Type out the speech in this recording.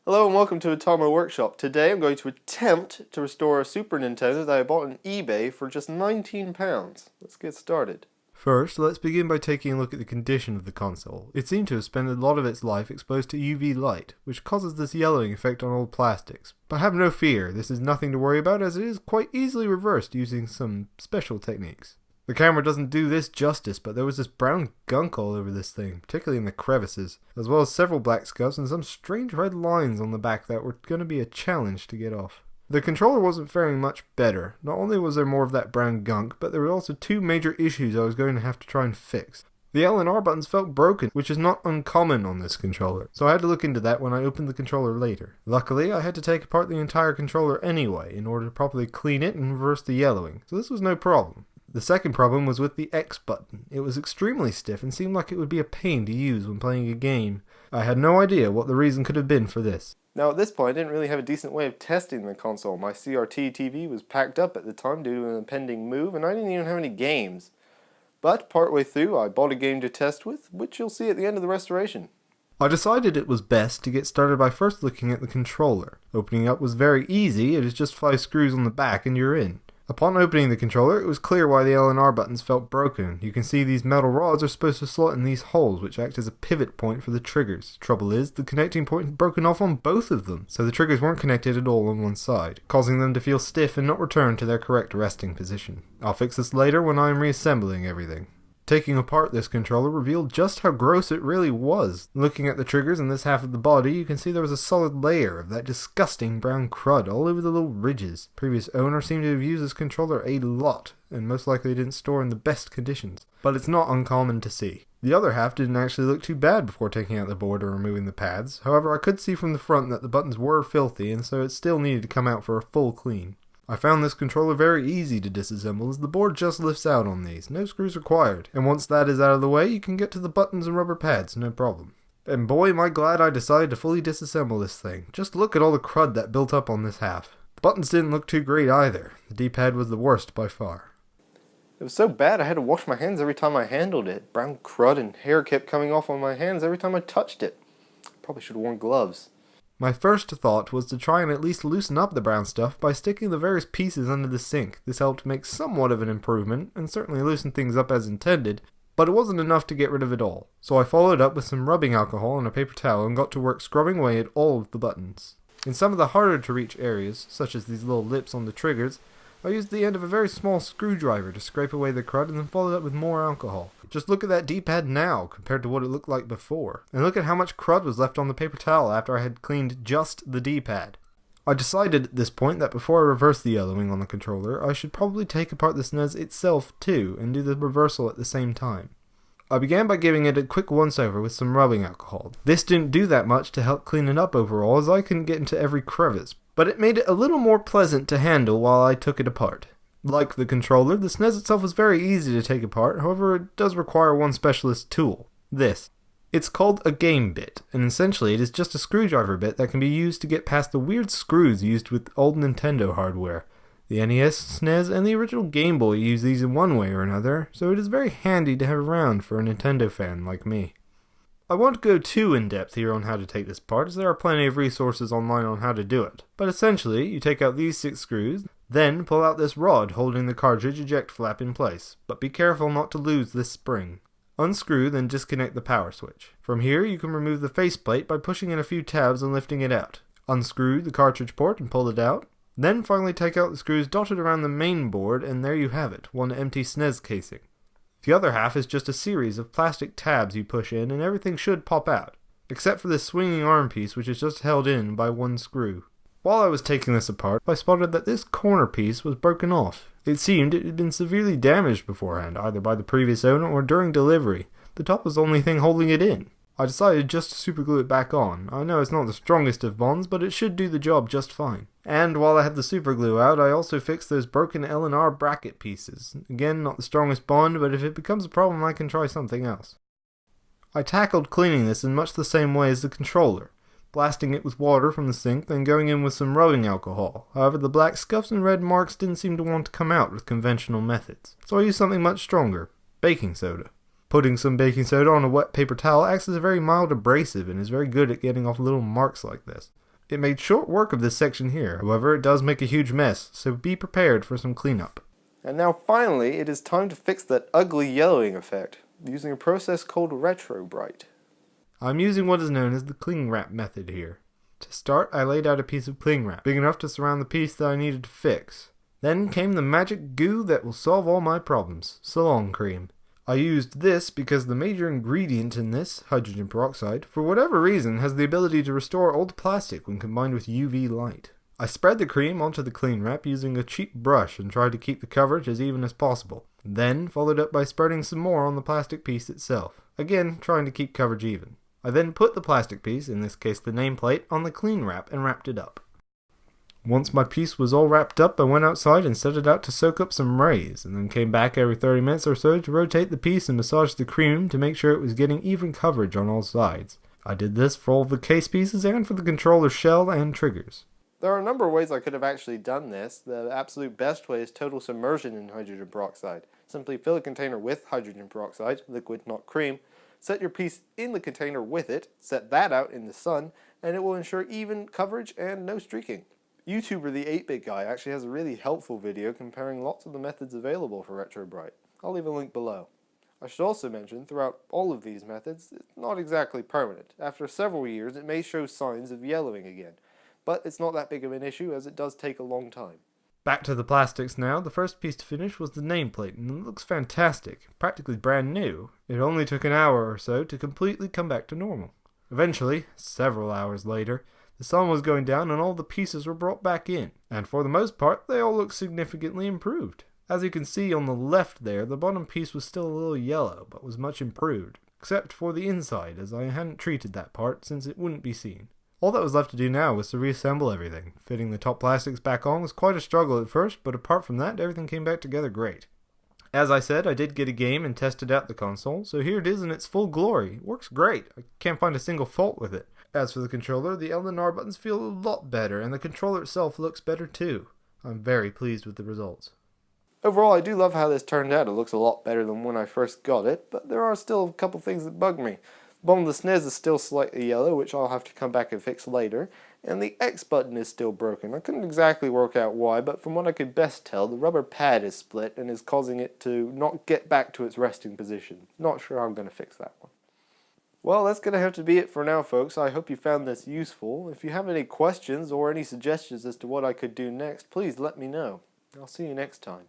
Hello and welcome to Atomo Workshop. Today I'm going to attempt to restore a Super Nintendo that I bought on eBay for just £19. Let's get started. First, let's begin by taking a look at the condition of the console. It seemed to have spent a lot of its life exposed to UV light, which causes this yellowing effect on old plastics. But have no fear, this is nothing to worry about as it is quite easily reversed using some special techniques. The camera doesn't do this justice, but there was this brown gunk all over this thing, particularly in the crevices, as well as several black scuffs and some strange red lines on the back that were going to be a challenge to get off. The controller wasn't faring much better. Not only was there more of that brown gunk, but there were also two major issues I was going to have to try and fix. The L and R buttons felt broken, which is not uncommon on this controller, so I had to look into that when I opened the controller later. Luckily, I had to take apart the entire controller anyway in order to properly clean it and reverse the yellowing, so this was no problem. The second problem was with the X button. It was extremely stiff and seemed like it would be a pain to use when playing a game. I had no idea what the reason could have been for this. Now at this point I didn't really have a decent way of testing the console. My CRT TV was packed up at the time due to an impending move and I didn't even have any games. But partway through I bought a game to test with, which you'll see at the end of the restoration. I decided it was best to get started by first looking at the controller. Opening up was very easy, it is just 5 screws on the back and you're in. Upon opening the controller, it was clear why the L and R buttons felt broken. You can see these metal rods are supposed to slot in these holes, which act as a pivot point for the triggers. Trouble is, the connecting point had broken off on both of them, so the triggers weren't connected at all on one side, causing them to feel stiff and not return to their correct resting position. I'll fix this later when I am reassembling everything. Taking apart this controller revealed just how gross it really was. Looking at the triggers in this half of the body, you can see there was a solid layer of that disgusting brown crud all over the little ridges. Previous owner seemed to have used this controller a lot, and most likely didn't store in the best conditions. But it's not uncommon to see. The other half didn't actually look too bad before taking out the board or removing the pads. However, I could see from the front that the buttons were filthy, and so it still needed to come out for a full clean. I found this controller very easy to disassemble as the board just lifts out on these, no screws required, and once that is out of the way you can get to the buttons and rubber pads, no problem. And boy am I glad I decided to fully disassemble this thing. Just look at all the crud that built up on this half. The buttons didn't look too great either. The D-pad was the worst by far. It was so bad I had to wash my hands every time I handled it. Brown crud and hair kept coming off on my hands every time I touched it. Probably should have worn gloves. My first thought was to try and at least loosen up the brown stuff by sticking the various pieces under the sink. This helped make somewhat of an improvement, and certainly loosened things up as intended, but it wasn't enough to get rid of it all. So I followed up with some rubbing alcohol and a paper towel and got to work scrubbing away at all of the buttons. In some of the harder to reach areas, such as these little lips on the triggers, I used the end of a very small screwdriver to scrape away the crud and then followed up with more alcohol. Just look at that D-pad now compared to what it looked like before. And look at how much crud was left on the paper towel after I had cleaned just the D-pad. I decided at this point that before I reverse the yellowing on the controller, I should probably take apart the SNES itself too and do the reversal at the same time. I began by giving it a quick once-over with some rubbing alcohol. This didn't do that much to help clean it up overall as I couldn't get into every crevice, but it made it a little more pleasant to handle while I took it apart. Like the controller, the SNES itself was very easy to take apart, however it does require one specialist tool. This. It's called a game bit, and essentially it is just a screwdriver bit that can be used to get past the weird screws used with old Nintendo hardware. The NES, SNES, and the original Game Boy use these in one way or another, so it is very handy to have around for a Nintendo fan like me. I won't go too in-depth here on how to take this apart, as there are plenty of resources online on how to do it. But essentially, you take out these 6 screws, then pull out this rod holding the cartridge eject flap in place, but be careful not to lose this spring. Unscrew, then disconnect the power switch. From here, you can remove the faceplate by pushing in a few tabs and lifting it out. Unscrew the cartridge port and pull it out. Then finally take out the screws dotted around the main board, and there you have it, one empty SNES casing. The other half is just a series of plastic tabs you push in and everything should pop out, except for this swinging arm piece which is just held in by one screw. While I was taking this apart, I spotted that this corner piece was broken off. It seemed it had been severely damaged beforehand, either by the previous owner or during delivery. The top was the only thing holding it in. I decided just to superglue it back on. I know it's not the strongest of bonds, but it should do the job just fine. And while I had the superglue out, I also fixed those broken L and R bracket pieces. Again, not the strongest bond, but if it becomes a problem I can try something else. I tackled cleaning this in much the same way as the controller, blasting it with water from the sink, then going in with some rubbing alcohol. However, the black scuffs and red marks didn't seem to want to come out with conventional methods, so I used something much stronger, baking soda. Putting some baking soda on a wet paper towel acts as a very mild abrasive and is very good at getting off little marks like this. It made short work of this section here, however it does make a huge mess, so be prepared for some cleanup. And now finally, it is time to fix that ugly yellowing effect, using a process called retro bright. I'm using what is known as the cling wrap method here. To start, I laid out a piece of cling wrap, big enough to surround the piece that I needed to fix. Then came the magic goo that will solve all my problems, Salon cream. I used this because the major ingredient in this, hydrogen peroxide, for whatever reason has the ability to restore old plastic when combined with UV light. I spread the cream onto the cling wrap using a cheap brush and tried to keep the coverage as even as possible. Then followed up by spreading some more on the plastic piece itself, again trying to keep coverage even. I then put the plastic piece, in this case the nameplate, on the cling wrap and wrapped it up. Once my piece was all wrapped up, I went outside and set it out to soak up some rays, and then came back every 30 minutes or so to rotate the piece and massage the cream to make sure it was getting even coverage on all sides. I did this for all of the case pieces and for the controller shell and triggers. There are a number of ways I could have actually done this. The absolute best way is total submersion in hydrogen peroxide. Simply fill a container with hydrogen peroxide, liquid not cream, set your piece in the container with it, set that out in the sun, and it will ensure even coverage and no streaking. YouTuber the 8-Bit Guy actually has a really helpful video comparing lots of the methods available for retro bright. I'll leave a link below. I should also mention, throughout all of these methods, it's not exactly permanent. After several years it may show signs of yellowing again. But it's not that big of an issue as it does take a long time. Back to the plastics now. The first piece to finish was the nameplate, and it looks fantastic, practically brand new. It only took an hour or so to completely come back to normal. Eventually, several hours later, the sun was going down and all the pieces were brought back in, and for the most part they all look significantly improved. As you can see on the left there, the bottom piece was still a little yellow, but was much improved, except for the inside, as I hadn't treated that part since it wouldn't be seen. All that was left to do now was to reassemble everything. Fitting the top plastics back on was quite a struggle at first, but apart from that, everything came back together great. As I said, I did get a game and tested out the console, so here it is in its full glory. It works great. I can't find a single fault with it. As for the controller, the L and R buttons feel a lot better, and the controller itself looks better too. I'm very pleased with the results. Overall, I do love how this turned out. It looks a lot better than when I first got it, but there are still a couple things that bug me. The bottom of the SNES is still slightly yellow, which I'll have to come back and fix later, and the X button is still broken. I couldn't exactly work out why, but from what I could best tell, the rubber pad is split and is causing it to not get back to its resting position. Not sure how I'm going to fix that one. Well, that's going to have to be it for now, folks. I hope you found this useful. If you have any questions or any suggestions as to what I could do next, please let me know. I'll see you next time.